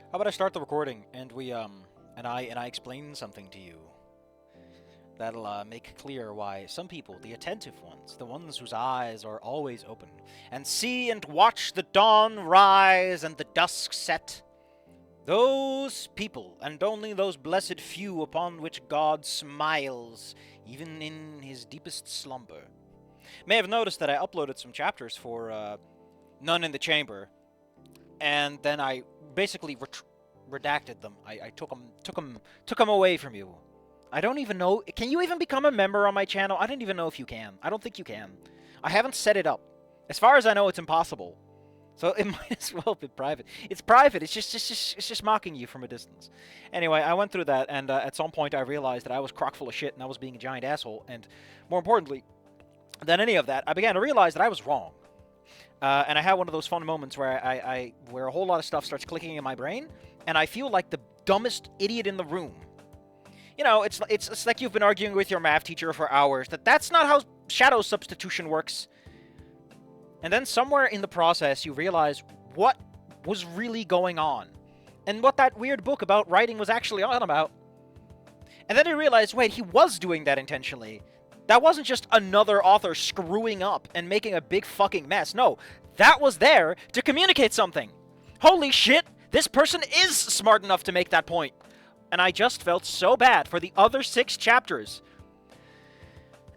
How about I start the recording and I explain something to you that'll make clear why some people, the attentive ones, the ones whose eyes are always open, and see and watch the dawn rise and the dusk set, those people, and only those blessed few upon which God smiles, even in his deepest slumber, may have noticed that I uploaded some chapters for None in the Chamber, and then I basically redacted them. I took them away from you. I don't even know. Can you even become a member on my channel? I don't even know if you can. I don't think you can. I haven't set it up. As far as I know, it's impossible. So it might as well be private. It's private. It's just mocking you from a distance. Anyway, I went through that, and at some point I realized that I was crock full of shit and I was being a giant asshole. And more importantly than any of that, I began to realize that I was wrong. And I had one of those fun moments where where a whole lot of stuff starts clicking in my brain, and I feel like the dumbest idiot in the room. You know, it's like you've been arguing with your math teacher for hours that that's not how shadow substitution works. And then somewhere in the process, you realize what was really going on, and what that weird book about writing was actually on about. And then you realize, wait, he was doing that intentionally. That wasn't just another author screwing up and making a big fucking mess. No, that was there to communicate something. Holy shit, this person is smart enough to make that point. And I just felt so bad for the other 6 chapters.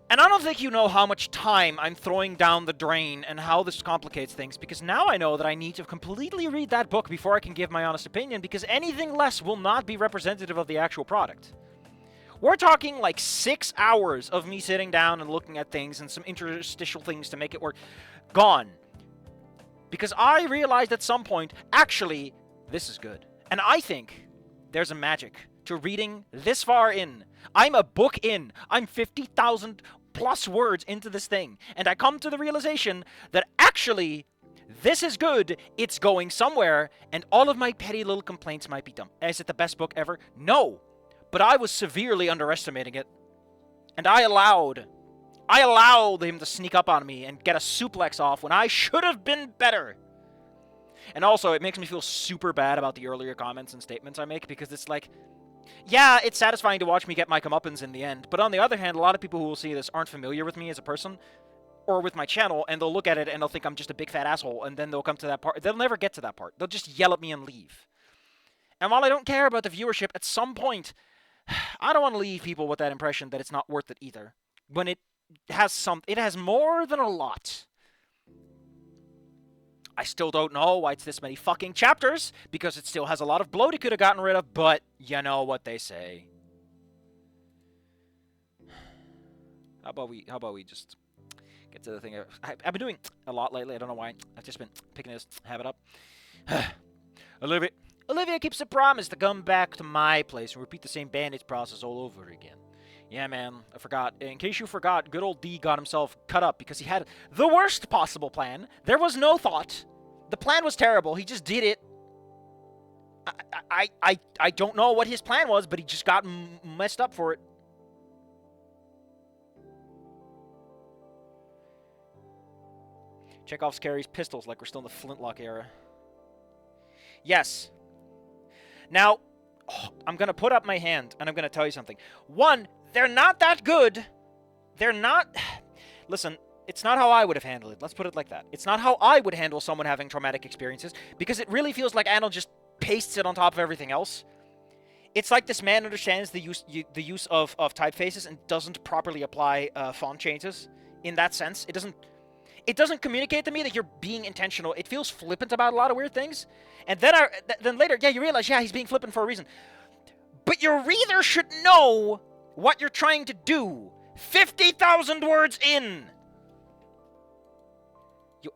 And I don't think you know how much time I'm throwing down the drain and how this complicates things, because now I know that I need to completely read that book before I can give my honest opinion, because anything less will not be representative of the actual product. We're talking like 6 hours of me sitting down and looking at things and some interstitial things to make it work. Gone. Because I realized at some point, actually, this is good. And I think there's a magic to reading this far in. I'm a book in. I'm 50,000 plus words into this thing. And I come to the realization that actually, this is good. It's going somewhere. And all of my petty little complaints might be dumb. Is it the best book ever? No. But I was severely underestimating it. And I allowed him to sneak up on me and get a suplex off when I should have been better. And also, it makes me feel super bad about the earlier comments and statements I make, because it's like, yeah, it's satisfying to watch me get my comeuppance in the end. But on the other hand, a lot of people who will see this aren't familiar with me as a person or with my channel, and they'll look at it and they'll think I'm just a big fat asshole, and then they'll come to that part. They'll never get to that part. They'll just yell at me and leave. And while I don't care about the viewership, at some point, I don't want to leave people with that impression that it's not worth it either. When it has more than a lot. I still don't know why it's this many fucking chapters, because it still has a lot of bloat it could have gotten rid of, but you know what they say. How about we just get to the thing? I've been doing a lot lately. I don't know why. I've just been picking this habit up. Olivia keeps a promise to come back to my place and repeat the same bandage process all over again. Yeah, man, I forgot. In case you forgot, good old D got himself cut up because he had the worst possible plan. There was no thought. The plan was terrible. He just did it. I don't know what his plan was, but he just got messed up for it. Chekhov carries pistols like we're still in the flintlock era. Yes. Now, I'm going to put up my hand, and I'm going to tell you something. One, they're not that good. They're not... Listen, it's not how I would have handled it. Let's put it like that. It's not how I would handle someone having traumatic experiences, because it really feels like Anno just pastes it on top of everything else. It's like this man understands the use of typefaces and doesn't properly apply font changes in that sense. It doesn't communicate to me that you're being intentional. It feels flippant about a lot of weird things. And then later, yeah, you realize, yeah, he's being flippant for a reason. But your reader should know what you're trying to do. 50,000 words in.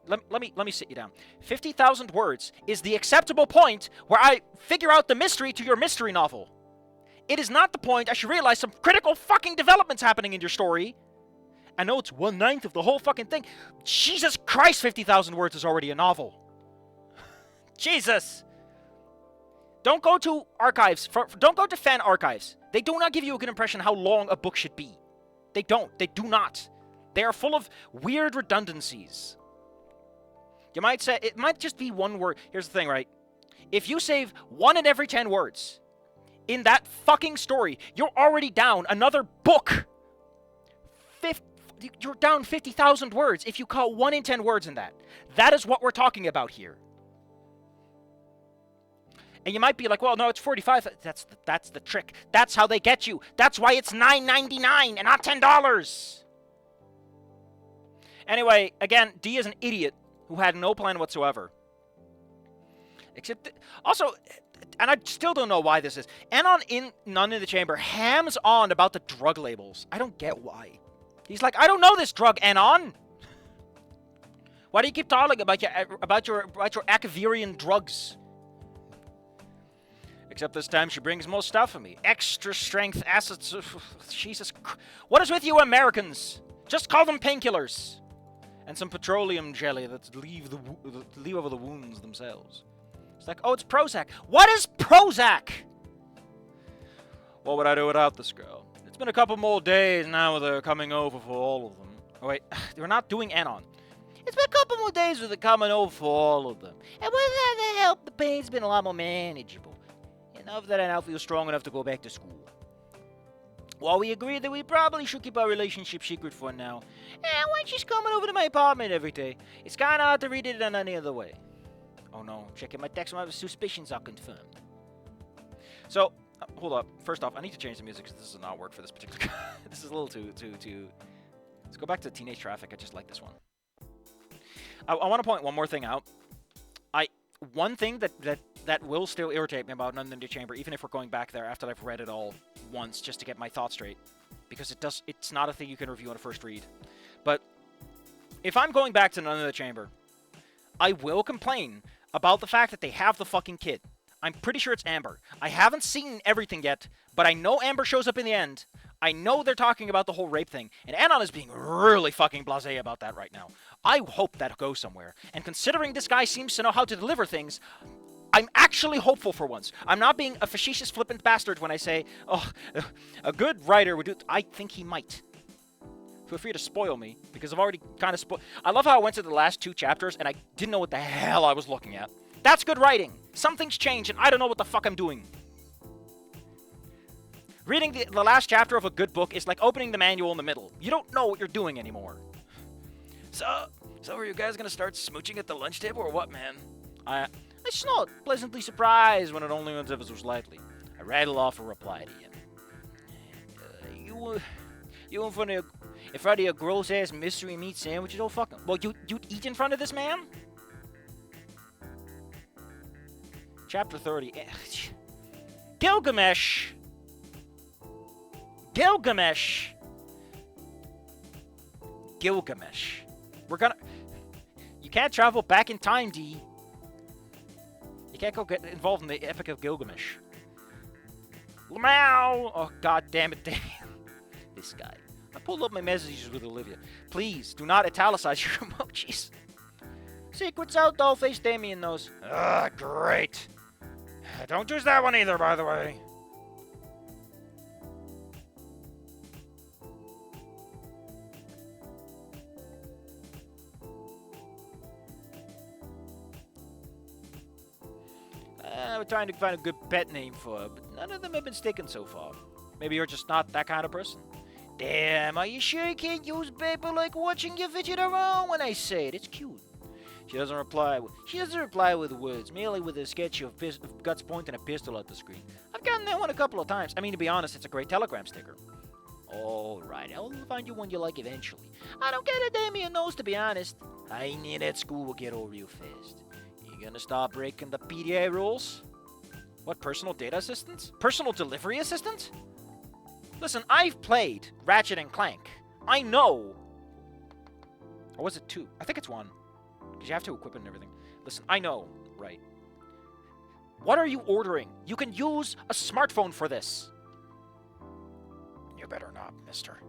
Let me sit you down. 50,000 words is the acceptable point where I figure out the mystery to your mystery novel. It is not the point I should realize some critical fucking developments happening in your story. I know it's 1/9 of the whole fucking thing. Jesus Christ, 50,000 words is already a novel. Jesus. Don't go to archives. Don't go to fan archives. They do not give you a good impression how long a book should be. They don't. They do not. They are full of weird redundancies. You might say, it might just be one word. Here's the thing, right? If you save 1 in every 10 words in that fucking story, you're already down another book. You're down 50,000 words if you caught 1 in 10 words in that. That is what we're talking about here. And you might be like, well, no, it's 45. That's the trick. That's how they get you. That's why it's $9.99 and not $10. Anyway, again, D is an idiot who had no plan whatsoever. Except, also, and I still don't know why this is. Anon in None in the Chamber hams on about the drug labels. I don't get why. He's like, I don't know this drug, Anon. Why do you keep talking about your Akavirian drugs? Except this time she brings more stuff for me. Extra strength acids. Jesus. What is with you Americans? Just call them painkillers. And some petroleum jelly that leave over the wounds themselves. It's like, oh, it's Prozac. What is Prozac? What would I do without this girl? It's been a couple more days now they're coming over for all of them. Oh, wait. They're not doing Anon. It's been a couple more days with the coming over for all of them. And with that help, the pain's been a lot more manageable. Enough that I now feel strong enough to go back to school. Well, we agreed that we probably should keep our relationship secret for now. And when she's coming over to my apartment every day, it's kind of hard to read it in any other way. Oh no, checking my text, my suspicions are confirmed. So, hold up. First off, I need to change the music because this does not work for this particular guy. This is a little too... Let's go back to Teenage Traffic. I just like this one. I want to point one more thing out. One thing that will still irritate me about None in the Chamber, even if we're going back there after I've read it all once just to get my thoughts straight, because it's not a thing you can review on a first read. But if I'm going back to None in the Chamber, I will complain about the fact that they have the fucking kid. I'm pretty sure it's Amber. I haven't seen everything yet, but I know Amber shows up in the end. I know they're talking about the whole rape thing, and Anon is being really fucking blasé about that right now. I hope that goes somewhere. And considering this guy seems to know how to deliver things, I'm actually hopeful for once. I'm not being a facetious, flippant bastard when I say, oh, a good writer would do... I think he might. Feel free to spoil me, because I've already kind of spoiled... I love how I went to the last 2 chapters, and I didn't know what the hell I was looking at. That's good writing. Something's changed, and I don't know what the fuck I'm doing. Reading the last chapter of a good book is like opening the manual in the middle. You don't know what you're doing anymore. So are you guys gonna start smooching at the lunch table or what, man? I Snoot, pleasantly surprised when it only went ever so slightly. I rattle off a reply to you. You in front of your gross-ass mystery meat sandwiches? Oh, fucking... Well, you'd eat in front of this man? Chapter 30. Gilgamesh! We're gonna... You can't travel back in time, D. You can't go get involved in the Epic of Gilgamesh. Lamau! Oh, god damn it, damn. This guy. I pulled up my messages with Olivia. Please, do not italicize your emojis. Secrets out, dollface Damien knows. Ah, great. Don't use that one either, by the way. We're trying to find a good pet name for her, but none of them have been sticking so far. Maybe you're just not that kind of person. Damn, are you sure you can't use paper like watching you fidget around when I say it? It's cute. She doesn't reply with words, merely with a sketch of Guts pointing a pistol at the screen. I've gotten that one a couple of times. I mean, to be honest, it's a great Telegram sticker. Alright, I'll find you one you like eventually. I don't get it, Damien knows, to be honest. I knew that school would get old real fast. You gonna start breaking the PDA rules? What, personal data assistants? Personal delivery assistant? Listen, I've played Ratchet and Clank. I know. Or was it 2? I think it's 1. Because you have to equip it and everything. Listen, I know, right? What are you ordering? You can use a smartphone for this. You better not, mister.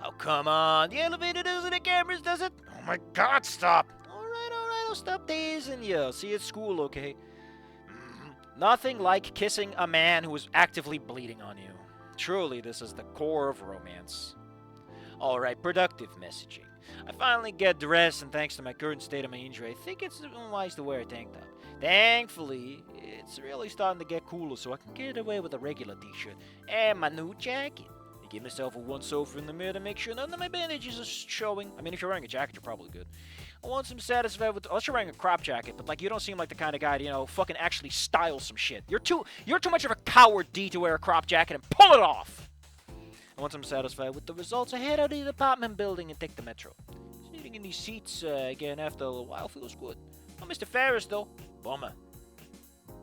Oh, come on. The elevator does it, the cameras does it. Oh my god, stop. Alright, I'll stop teasing you. See you at school, okay? Nothing like kissing a man who is actively bleeding on you. Truly, this is the core of romance. Alright, productive messaging. I finally get dressed, and thanks to my current state of my injury, I think it's wise to wear a tank top. Thankfully, it's really starting to get cooler, so I can get away with a regular t-shirt and my new jacket. I give myself a once-over in the mirror to make sure none of my bandages are showing. I mean, if you're wearing a jacket, you're probably good. Once I'm satisfied with, unless you're wearing a crop jacket, but like you don't seem like the kind of guy to, fucking actually style some shit. You're too much of a coward, D, to wear a crop jacket and pull it off. And once I'm satisfied with the results, I head out of the apartment building and take the metro. Sitting in these seats again after a little while feels good. Oh, Mr. Ferris, though. Bummer.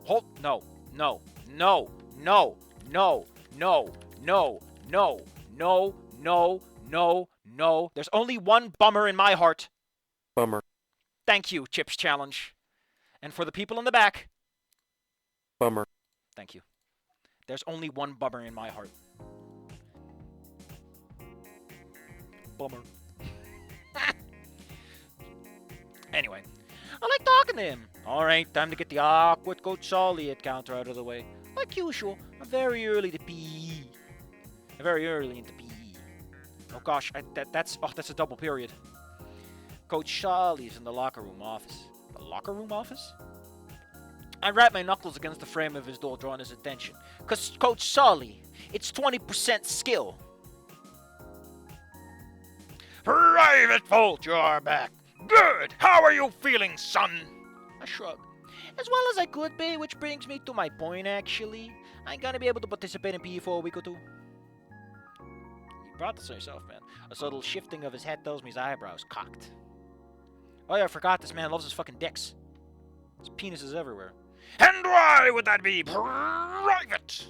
Hold. No. No. No. No. No. No. No. No. No. No. No. No. There's only one bummer in my heart. Bummer. Thank you, Chips Challenge. And for the people in the back. Bummer. Thank you. There's only one bummer in my heart. Bummer. Anyway, I like talking to him. Alright, time to get the awkward Coach Solly encounter out of the way. Like usual, I'm very early to PE. I'm very early into PE. Oh gosh, that's a double period. Coach Solly's in the locker room office. The locker room office? I wrap my knuckles against the frame of his door, drawing his attention. Cause Coach Solly, it's 20% skill. Private Bolt, you're back. Good! How are you feeling, son? I shrug. As well as I could be, which brings me to my point, actually. I ain't gonna be able to participate in PE for a week or two. You brought this on yourself, man. A subtle shifting of his head tells me his eyebrows cocked. Oh yeah, I forgot this man loves his fucking dicks. His penis is everywhere. And why would that be private?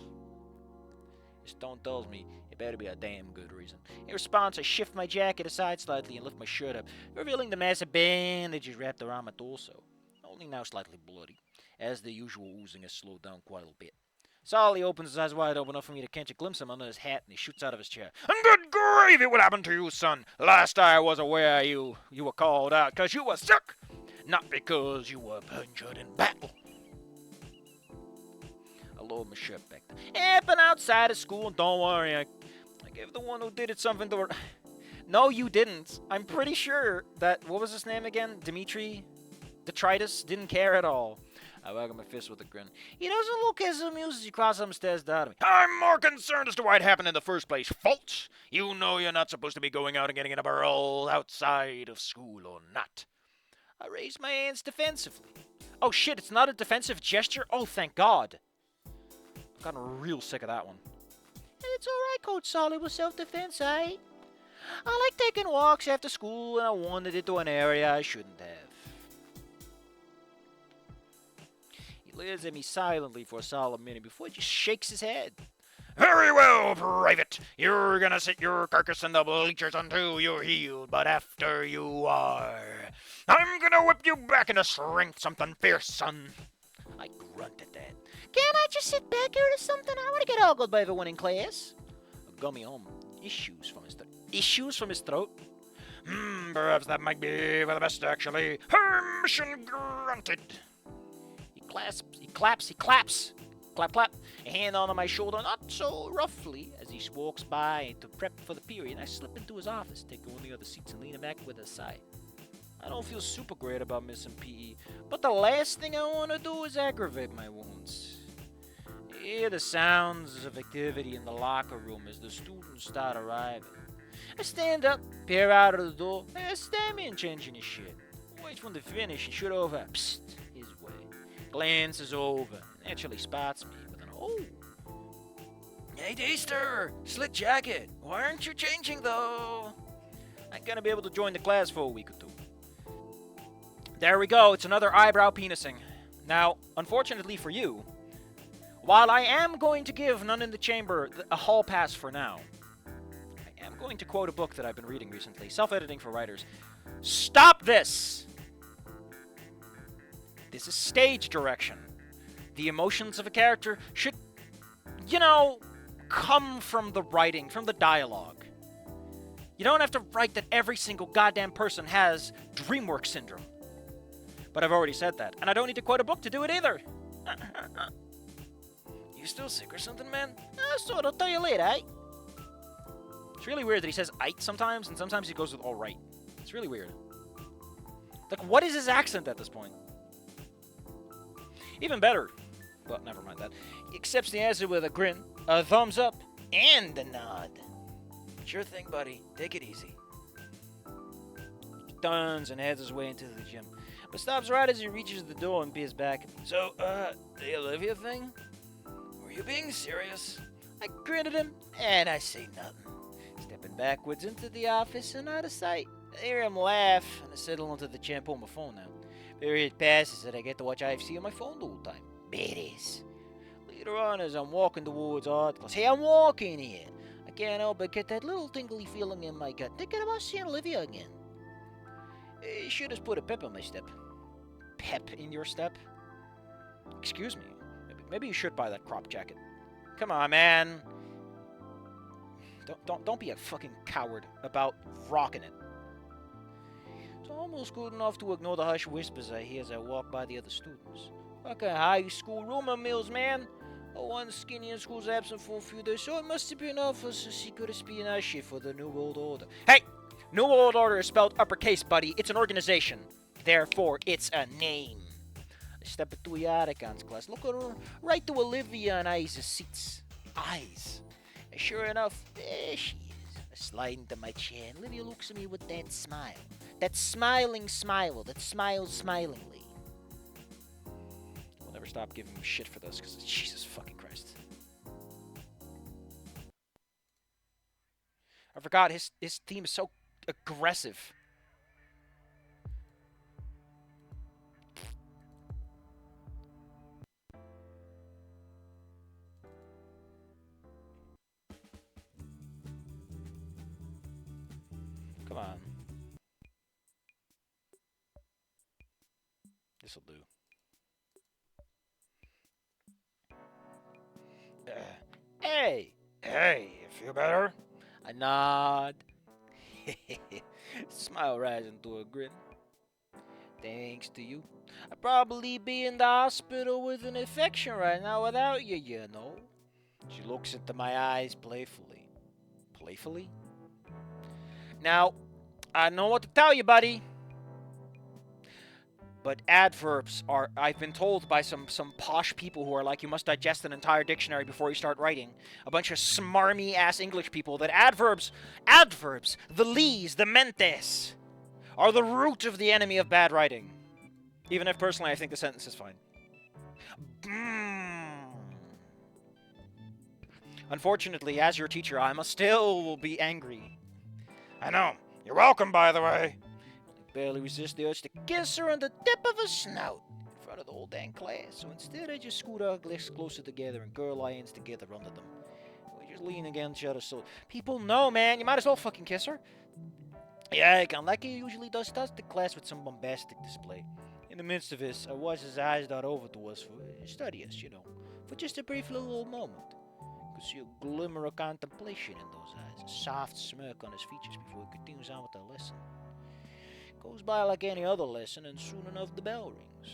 His tone tells me it better be a damn good reason. In response, I shift my jacket aside slightly and lift my shirt up, revealing the massive bandages wrapped around my torso. Only now slightly bloody, as the usual oozing has slowed down quite a bit. Solly opens his eyes wide open enough for me to catch a glimpse of him under his hat, and he shoots out of his chair. And good gravy, what happened to you, son? Last I was aware, you were called out because you were sick, not because you were injured in battle. I lowered my shirt back there. Yeah, been outside of school, and don't worry, I gave the one who did it something to her. No, you didn't. I'm pretty sure that, what was his name again? Dimitri Detritus didn't care at all. I wag my fist with a grin. He doesn't look as amused as he crawls some stairs down to me. I'm more concerned as to why it happened in the first place. False! You know you're not supposed to be going out and getting in a brawl outside of school or not. I raise my hands defensively. Oh shit, it's not a defensive gesture? Oh, thank God. I've gotten real sick of that one. It's alright, Coach Solly, with self-defense, I like taking walks after school, and I wandered into an area I shouldn't have. He leers at me silently for a solid minute before he just shakes his head. Very well, Private. You're gonna sit your carcass in the bleachers until you're healed, but after you are, I'm gonna whip you back into strength, something fierce, son. I grunt at that. Can't I just sit back here or something? I want to get ogled by everyone in class. A gummy issues from his throat. Issues from his throat? Perhaps that might be for the best, actually. Permission granted. He claps. Clap, clap. A hand on my shoulder, not so roughly, as he walks by to prep for the period. I slip into his office, take one of the other seats, and lean back with a sigh. I don't feel super great about missing PE, but the last thing I want to do is aggravate my wounds. I hear the sounds of activity in the locker room as the students start arriving. I stand up, peer out of the door, and Stammy changing his shit. Wait for them to finish and shoot over, psst, his way. Glances over, naturally spots me with an oh. Hey, Daster, slick jacket. Why aren't you changing though? I'm gonna be able to join the class for a week or two. There we go, it's another eyebrow penising. Now, unfortunately for you, while I am going to give none in the chamber a hall pass for now, I am going to quote a book that I've been reading recently, Self-Editing for Writers. Stop this! This is stage direction. The emotions of a character should, come from the writing, from the dialogue. You don't have to write that every single goddamn person has DreamWorks syndrome. But I've already said that, and I don't need to quote a book to do it either. You still sick or something, man? Sort of, I'll tell you later, eh? It's really weird that he says "ite" sometimes, and sometimes he goes with "alright." It's really weird. Like, what is his accent at this point? Even better. Well, never mind that. He accepts the answer with a grin, a thumbs up, and a nod. Sure thing, buddy. Take it easy. He turns and heads his way into the gym, but stops right as he reaches the door and peers back. So, the Olivia thing? Were you being serious? I grin at him, and I say nothing. Stepping backwards into the office and out of sight. I hear him laugh, and I settle into the chair and pull my phone out. Period passes, and I get to watch IFC on my phone the whole time. Badass. Later on, as I'm walking towards art class, hey, I'm walking here. I can't help but get that little tingly feeling in my gut, thinking about seeing Olivia again. You should have put a pep in my step. Pep in your step? Excuse me. Maybe you should buy that crop jacket. Come on, man. Don't be a fucking coward about rocking it. It's almost good enough to ignore the hushed whispers I hear as I walk by the other students. Fucking high school rumor mills, man. One skinny in school's absent for a few days, so it must have been enough as a secret espionage shit for the New World Order. Hey! New World Order is spelled uppercase, buddy. It's an organization. Therefore, it's a name. I step into the Icons class, looking right to Olivia and I's seats. Eyes. And sure enough, there she is. I slide into my chair, and Olivia looks at me with that smile. That smiling smile that smiles smilingly. We'll never stop giving him shit for this, because Jesus fucking Christ. I forgot his theme is so aggressive. Come on. This'll do. Hey! Hey, you feel better? I nod. Smile rising to a grin. Thanks to you. I'd probably be in the hospital with an infection right now without you, you know. She looks into my eyes playfully. Playfully? Now, I know what to tell you, buddy. But adverbs are, I've been told by some posh people who are like, you must digest an entire dictionary before you start writing. A bunch of smarmy ass English people, that adverbs, the lees, the mentes, are the root of the enemy of bad writing. Even if personally I think the sentence is fine. Unfortunately, as your teacher, I must still be angry. I know. You're welcome, by the way. I barely resist the urge to kiss her on the tip of her snout in front of the whole dang class. So instead, I just scoot our legs closer together and girl our hands together under them. We just lean against each other so people know, man. You might as well fucking kiss her. Yeah, I can, like he usually does, starts the class with some bombastic display. In the midst of this, I watch his eyes dart over to us for study us, you know, for just a brief little moment. Could see a glimmer of contemplation in those eyes, a soft smirk on his features before he continues on with the lesson. Goes by like any other lesson, and soon enough the bell rings.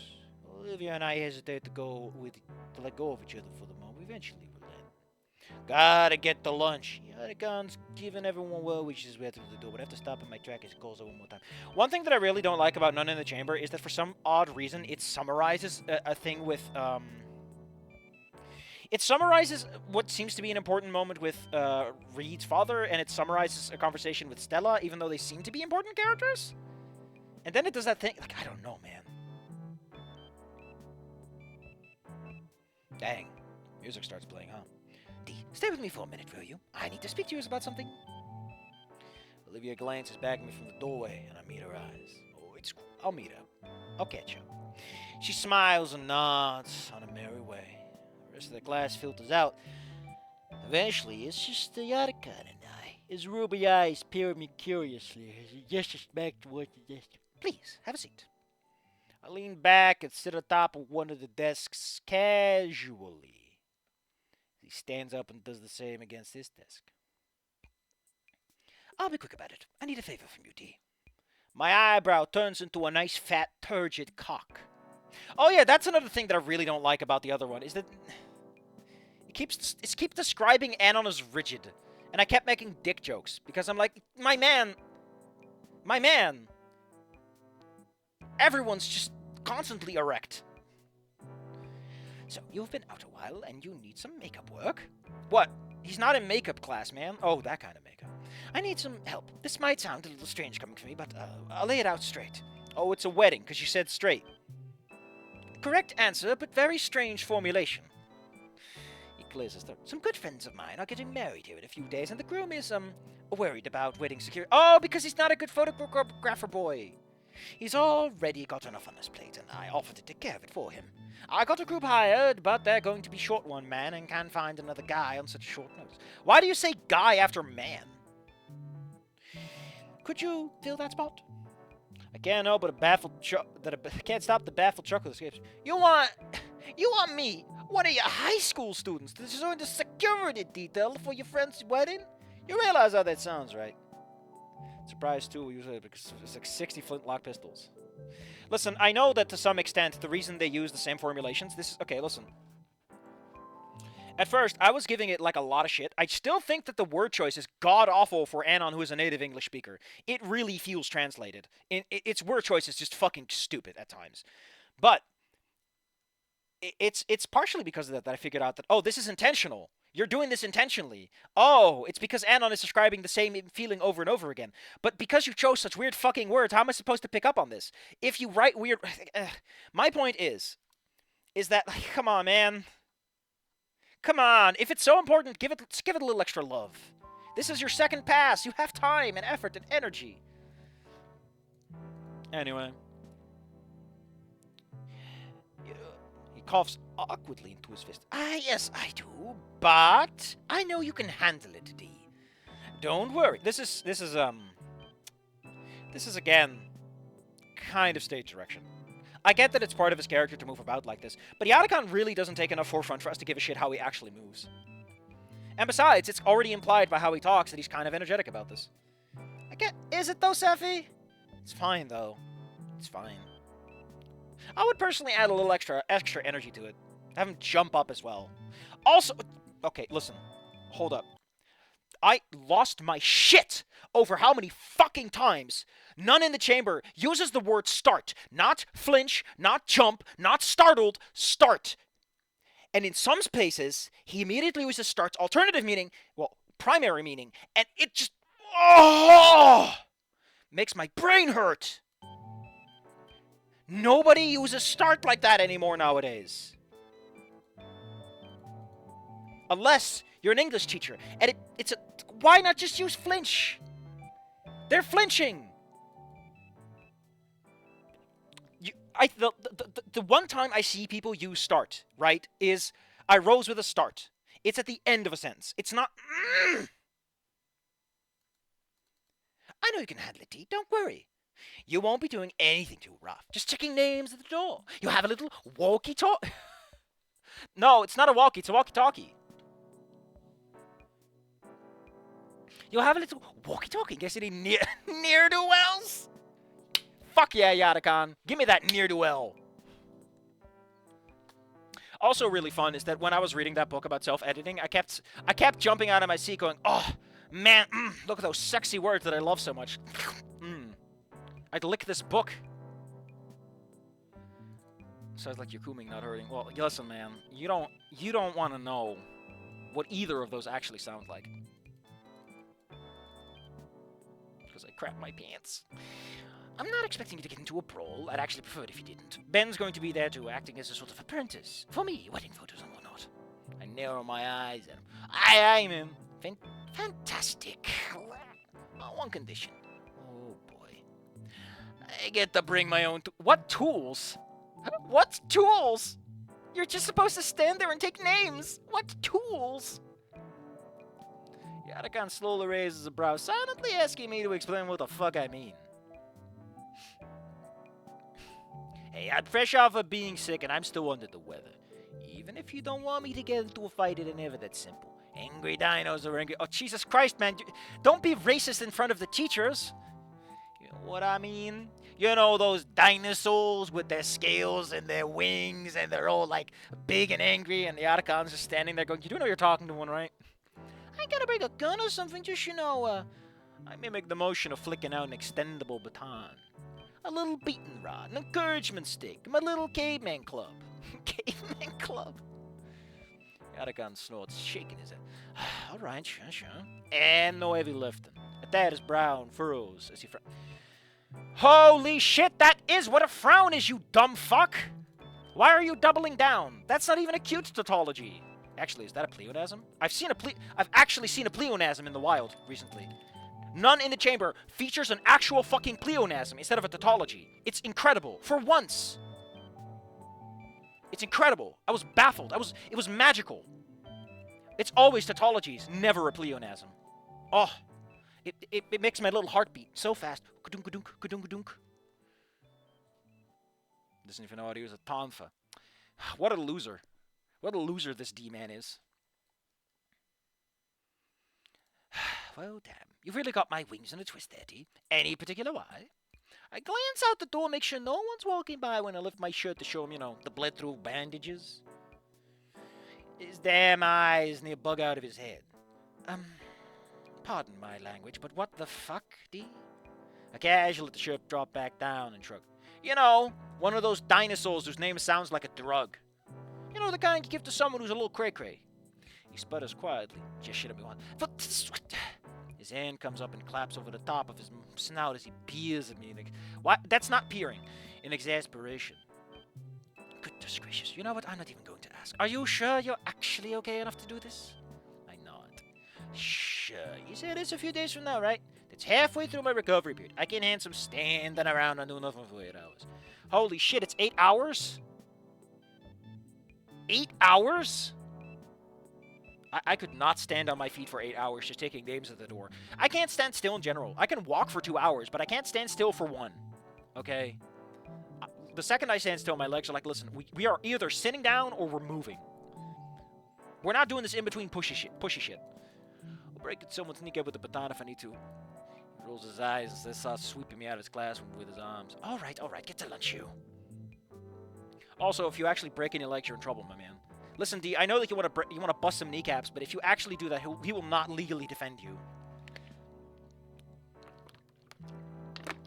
Olivia and I hesitate to let go of each other for the moment. Eventually, relent. Gotta get to lunch. Yadagon's giving everyone well wishes way through the door, but I have to stop in my track as it calls out one more time. One thing that I really don't like about None in the Chamber is that for some odd reason it summarizes a thing with it summarizes what seems to be an important moment with Reed's father, and it summarizes a conversation with Stella, even though they seem to be important characters. And then it does that thing, like, I don't know, man. Dang. Music starts playing, huh? Dee, stay with me for a minute, will you? I need to speak to you about something. Olivia glances back at me from the doorway, and I meet her eyes. Oh, it's cool. I'll meet her. I'll catch her. She smiles and nods on a merry way. The rest of the class filters out. Eventually, it's just the Yataka and I. His ruby eyes peer at me curiously as he gestures back towards the desk. Please, have a seat. I lean back and sit atop of one of the desks casually. He stands up and does the same against his desk. I'll be quick about it. I need a favor from you, D. My eyebrow turns into a nice fat turgid cock. Oh yeah, that's another thing that I really don't like about the other one, is that it keeps describing Anon as rigid. And I kept making dick jokes, because I'm like, my man, My man! Everyone's just constantly erect. So, you've been out a while and you need some makeup work? What? He's not in makeup class, man. Oh, that kind of makeup. I need some help. This might sound a little strange coming from me, but I'll lay it out straight. Oh, it's a wedding, because you said straight. Correct answer, but very strange formulation. He clears his throat. Some good friends of mine are getting married here in a few days, and the groom is, worried about wedding security. Oh, because he's not a good photographer boy. He's already got enough on his plate, and I offered to take care of it for him. I got a group hired, but they're going to be short one man and can't find another guy on such short notice. Why do you say guy after man? Could you fill that spot? I can't help but can't stop the baffled chuckle that escapes. You want me, one of your high school students, to join the security detail for your friend's wedding? You realize how that sounds, right? Surprise too, usually because it's like 60 flintlock pistols. Listen, I know that to some extent the reason they use the same formulations, okay, listen. At first, I was giving it like a lot of shit. I still think that the word choice is god-awful for Anon, who is a native English speaker. It really feels translated. Its word choice is just fucking stupid at times. But it's partially because of that I figured out that, oh, this is intentional. You're doing this intentionally. Oh, it's because Anon is describing the same feeling over and over again. But because you chose such weird fucking words, how am I supposed to pick up on this? If you write weird... My point is that, like, come on, man. Come on. If it's so important, give it a little extra love. This is your second pass. You have time and effort and energy. Anyway. He coughs awkwardly into his fist. Ah, yes, I do. But I know you can handle it, D. Don't worry. This is again kind of stage direction. I get that it's part of his character to move about like this, but Yadakan really doesn't take enough forefront for us to give a shit how he actually moves. And besides, it's already implied by how he talks that he's kind of energetic about this. Is it though, Sephi? It's fine though. It's fine. I would personally add a little extra energy to it. Have him jump up as well. Also, okay, listen. Hold up. I lost my shit over how many fucking times none in the chamber uses the word start. Not flinch, not jump, not startled, start. And in some spaces, he immediately uses start's alternative meaning, well, primary meaning, and it just, makes my brain hurt. Nobody uses start like that anymore nowadays. Unless you're an English teacher, and why not just use flinch? They're flinching. The one time I see people use start, right, is I rose with a start. It's at the end of a sentence. It's not. I know you can handle it, D. Don't worry. You won't be doing anything too rough. Just checking names at the door. You have a little walkie-talkie. No, it's not a walkie. It's a walkie-talkie. You'll have a little walkie-talkie in case any near-do-wells. Fuck yeah, Yadakan. Give me that near-do-well. Also really fun is that when I was reading that book about self-editing, I kept jumping out of my seat going, oh, man, look at those sexy words that I love so much. I'd lick this book. Sounds like you're cooming, not hurting. Well, listen, man, you don't want to know what either of those actually sound like. Because I crap my pants. I'm not expecting you to get into a brawl. I'd actually prefer it if you didn't. Ben's going to be there too, acting as a sort of apprentice. For me, wedding photos and whatnot. I narrow my eyes at him. Aye, man. Fantastic. On one condition. Oh, boy. I get to bring my own what tools? What tools? You're just supposed to stand there and take names. What tools? Yadakan slowly raises a brow, silently asking me to explain what the fuck I mean. Hey, I'm fresh off of being sick and I'm still under the weather. Even if you don't want me to get into a fight, it ain't never that simple. Angry dinos are angry. Oh, Jesus Christ, man. Don't be racist in front of the teachers. You know what I mean? You know those dinosaurs with their scales and their wings and they're all like big and angry and the Yadakan's just standing there going, you do know you're talking to one, right? I gotta bring a gun or something, just, I mimic the motion of flicking out an extendable baton. A little beating rod, an encouragement stick, my little caveman club. Caveman club? Yadakan snorts, shaking his head. Alright, sure. And no heavy lifting. At that, his brow furrows as he frowns. Holy shit, that is what a frown is, you dumb fuck! Why are you doubling down? That's not even a cute tautology. Actually, is that a pleonasm? I've actually seen a pleonasm in the wild recently. None in the chamber features an actual fucking pleonasm instead of a tautology. It's incredible. For once. It's incredible. I was baffled. It was magical. It's always tautologies, never a pleonasm. Oh, it makes my little heart beat so fast. Kadunk, kadunk, kadunk, kadunk. Doesn't even know how to use a tonfa. What a loser. What a loser this D-man is. Well, damn. You've really got my wings in a twist there, D. Any particular why? I glance out the door, make sure no one's walking by when I lift my shirt to show him, the bled-through bandages. His damn eyes near bug out of his head. Pardon my language, but what the fuck, D? I casually let the shirt drop back down and shrug. One of those dinosaurs whose name sounds like a drug. The kind you give to someone who's a little cray-cray. He sputters quietly. Just shit at me once. His hand comes up and claps over the top of his snout as he peers at me. Why? That's not peering. In exasperation. Goodness gracious. You know what? I'm not even going to ask. Are you sure you're actually okay enough to do this? I nod. Sure. You said it's a few days from now, right? That's halfway through my recovery period. I can't handle some standing around and do nothing for 8 hours. Holy shit, it's 8 hours? 8 hours? I could not stand on my feet for 8 hours just taking names at the door. I can't stand still in general. I can walk for 2 hours, but I can't stand still for 1. Okay? The second I stand still, my legs are like, listen, we are either sitting down or we're moving. We're not doing this in-between pushy shit. I'll break it someone sneak up with the baton if I need to. He rolls his eyes and starts sweeping me out of his classroom with his arms. All right, get to lunch, you. Also, if you actually break any legs, you're in trouble, my man. Listen, D, I know that you want to bust some kneecaps, but if you actually do that, he will not legally defend you.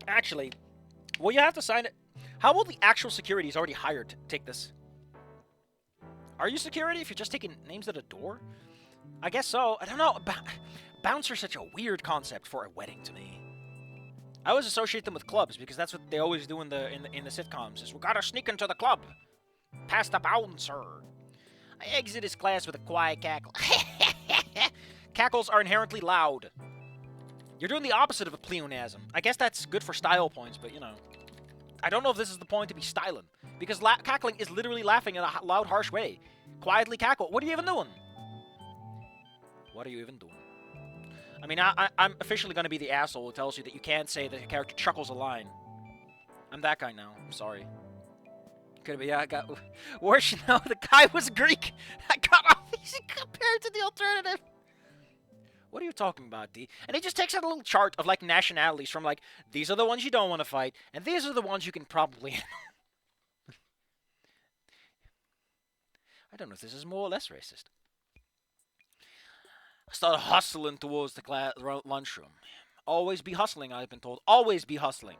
Actually, will you have to sign it? How will the actual security he's already hired to take this? Are you security if you're just taking names at a door? I guess so. I don't know. Bouncer's such a weird concept for a wedding to me. I always associate them with clubs because that's what they always do in the sitcoms. Is we gotta sneak into the club, past the bouncer. I exit his class with a quiet cackle. Cackles are inherently loud. You're doing the opposite of a pleonasm. I guess that's good for style points, but I don't know if this is the point to be styling. Because cackling is literally laughing in a loud, harsh way. Quietly cackle. What are you even doing? What are you even doing? I mean, I'm officially going to be the asshole who tells you that you can't say that your character chuckles a line. I'm that guy now. I'm sorry. Could be, yeah, I got worse, the guy was Greek. I got off easy compared to the alternative. What are you talking about, D? And he just takes out a little chart of, nationalities from, these are the ones you don't want to fight, and these are the ones you can probably... I don't know if this is more or less racist. I start hustling towards the lunchroom. Always be hustling, I've been told. Always be hustling.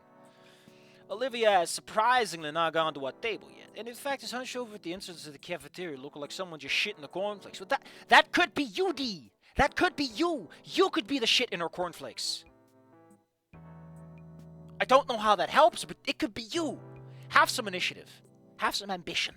Olivia has surprisingly not gone to our table yet. And in fact, is hunched over at the entrance of the cafeteria looking like someone just shit in the cornflakes. Well, that could be you, D! That could be you! You could be the shit in her cornflakes. I don't know how that helps, but it could be you. Have some initiative. Have some ambition.